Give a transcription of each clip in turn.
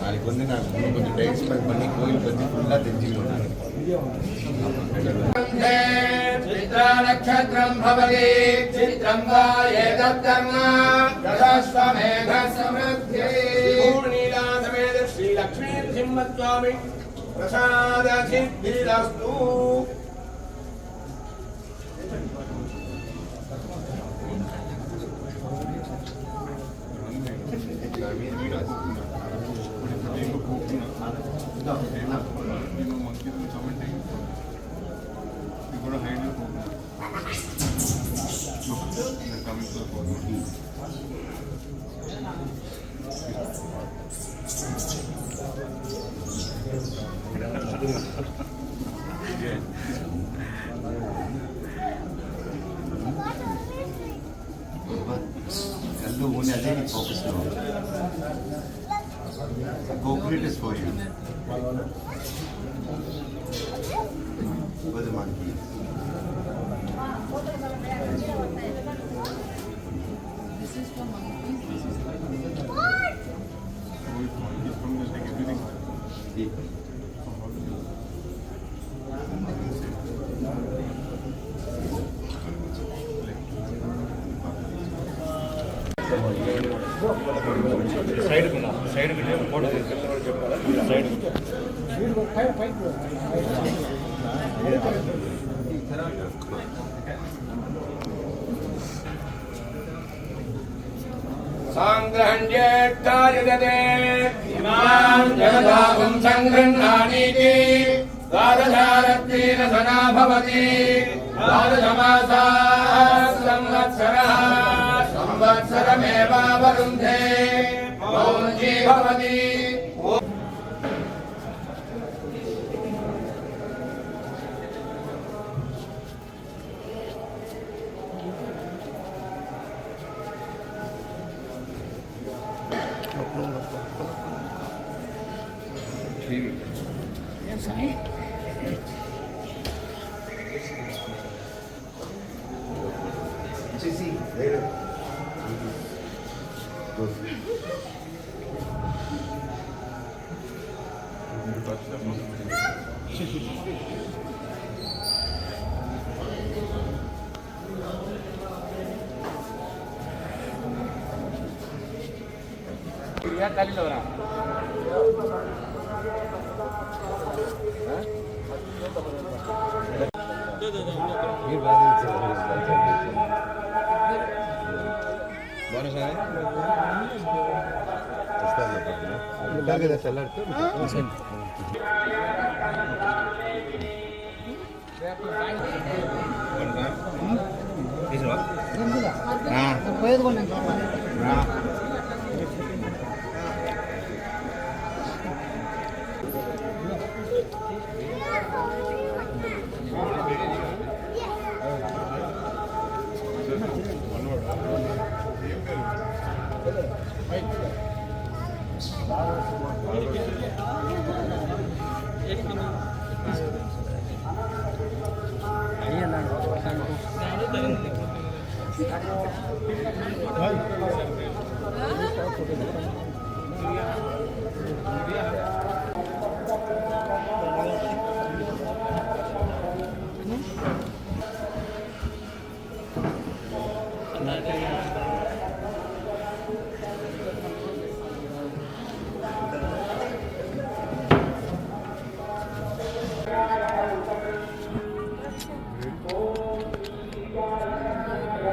நாளைக்கு வந்து நான் இன்னும் கொஞ்சம் டைம் ஸ்பெண்ட் பண்ணி கோயில் பற்றி ஃபுல்லாக தெரிஞ்சுக்கணும். நட்சத்திரம் பவதி சித்திரம் வா ஏதத்தர்ம ததஸ்வமேக சமృద్ధి பூர்ணிலாசமேத ஸ்ரீ லக்ஷ்மீ நரசிம்மஸ்வாமி பிரசாద சித்திரஸ்து. కళ్ళు ఓన్లీ అదే నీకు ఫోకస్లో కోఆపరేట్ ఇస్ ఫర్ యూ వద్దు మనకి సైడ్ సాంగ్రహణ్యేత్తాయదతే ఇమాం జగదాగం సంగృహ్ణానీతి ద్వాదశారత్వేన సనా భవతి ద్వాదశమాసాః సంవత్సరः సంవత్సరమేవావరుంధే మౌంజీ భవతి.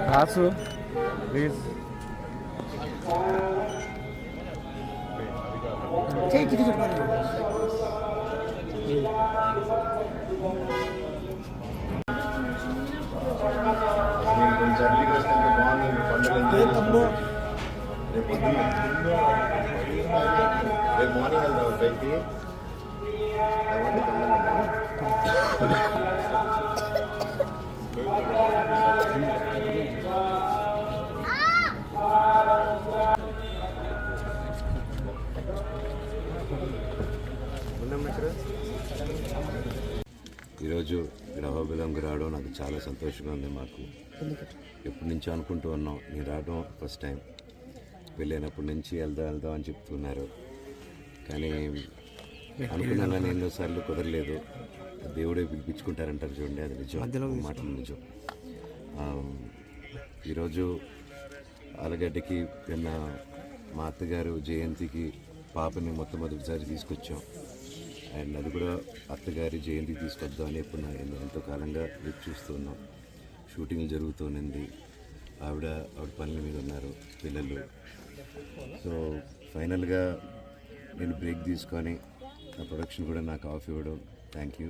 రాసు ప్లీజ్ రేపు మార్నింగ్ వెళ్దాం పైకి. ఈరోజు ఇక్కడ అహోబిలంకి రావడం నాకు చాలా సంతోషంగా ఉంది. మాకు ఎప్పటి నుంచో అనుకుంటూ ఉన్నాం. నేను రావడం ఫస్ట్ టైం. వెళ్ళినప్పటి నుంచి వెళ్దాం అని చెప్తున్నారు, కానీ అనుకున్నాను కానీ ఎన్నోసార్లు కుదరలేదు. దేవుడే పిలిపించుకుంటారంటారు చూడండి, అది నిజం, మాటలు నిజం. ఈరోజు ఆలగడ్డకి నిన్న మా అత్తగారు జయంతికి పాపని మొట్టమొదటిసారి తీసుకొచ్చాం. అండ్ అది కూడా అత్తగారి జయంతికి తీసుకొద్దాం అని ఎప్పుడు ఎంతో కాలంగా వెయిట్ చూస్తున్నాం. షూటింగ్ జరుగుతూనింది, ఆవిడ పనుల మీద ఉన్నారు, పిల్లలు. సో ఫైనల్గా నేను బ్రేక్ తీసుకొని నా ప్రొడక్షన్ కూడా నాకు ఆఫ్ ఇవ్వడం థ్యాంక్ యూ.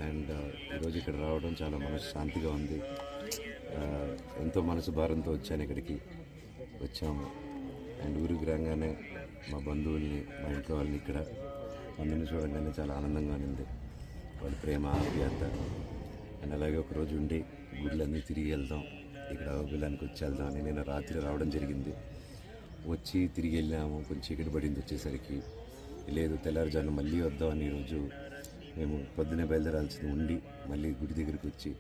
అండ్ ఈరోజు ఇక్కడ రావడం చాలా మనసు శాంతిగా ఉంది. ఎంతో మనసు భారంతో వచ్చాను, ఇక్కడికి వచ్చాము. అండ్ ఊరికి రాగానే మా బంధువుల్ని, మా ఇంట్లో వాళ్ళని ఇక్కడ అందరినీ చూడగానే చాలా ఆనందంగా ఉంది. వాళ్ళ ప్రేమ, ఆప్యాయత. అండ్ అలాగే ఒకరోజు ఉండి గుళ్ళన్నీ తిరిగి వెళ్దాం, ఇక్కడ అహోబిలానికి వచ్చి వెళ్దాం అని నేను రాత్రి రావడం జరిగింది. వచ్చి తిరిగి వెళ్ళాము, కొంచెం చీకటి పడింది వచ్చేసరికి. లేదు తెల్లారుజామున మళ్ళీ వద్దామని ఈరోజు మేము పొద్దునే బయలుదేరాల్సింది ఉండి మళ్ళీ గుడి దగ్గరికి వచ్చి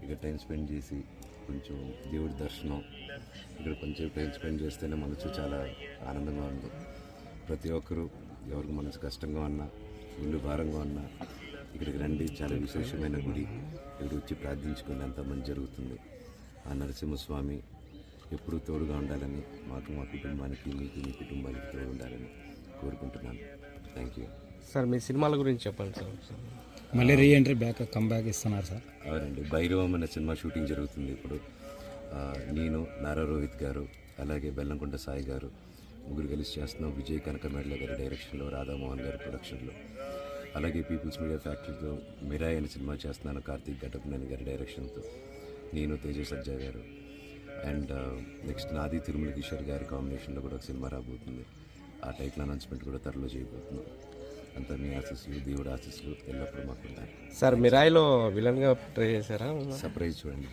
ఇక్కడ టైం స్పెండ్ చేసి కొంచెం దేవుడి దర్శనం, ఇక్కడ కొంచెం టైం స్పెండ్ చేస్తేనే మనసు చాలా ఆనందంగా ఉంది. ప్రతి ఒక్కరూ ఎవరికి మనసు కష్టంగా ఉన్నా, ఇల్లు భారంగా ఉన్నా ఇక్కడికి రండి. చాలా విశేషమైన గుడి, ఇక్కడ వచ్చి ప్రార్థించుకుని అంత మంచి జరుగుతుంది. ఆ నరసింహస్వామి ఎప్పుడూ తోడుగా ఉండాలని, మాకు, మా కుటుంబానికి, మీకు, మీ కుటుంబానికి తోడు ఉండాలని కోరుకుంటున్నాను. Thank you sir. మీ సినిమాల గురించి చెప్పండి సార్. మళ్ళీ రీఎంట్రీ కమ్బ్యాక్ ఇస్తున్నారు సార్? అవునండి, భైరవం అనే సినిమా షూటింగ్ జరుగుతుంది ఇప్పుడు. నేను, నారా రోహిత్ గారు, అలాగే బెల్లంకొండ సాయి గారు ముగ్గురు కలిసి చేస్తున్నాం. విజయ్ కనకమేడల గారి డైరెక్షన్లో, రాధామోహన్ గారి ప్రొడక్షన్లో. అలాగే పీపుల్స్ మీడియా ఫ్యాక్టరీతో మిరాయ్ అనే సినిమా చేస్తున్నాను, కార్తీక్ ఘటప్నేని గారి డైరెక్షన్తో. నేను, తేజ సజ్జా గారు. అండ్ నెక్స్ట్ నాది తిరుమల కిషోర్ గారి కాంబినేషన్లో కూడా ఒక సినిమా రాబోతుంది. ఆ టైటిల్ అనౌన్స్మెంట్ కూడా త్వరలో చేయబోతున్నాం. అంతా మీ ఆశీస్సులు, దేవుడు ఆశీస్సులు ఎల్లప్పుడూ మాకు ఉంటాయి. సార్ మిరాయిలో విలన్గా ట్రై చేశారా? సర్ప్రైజ్ చూడండి.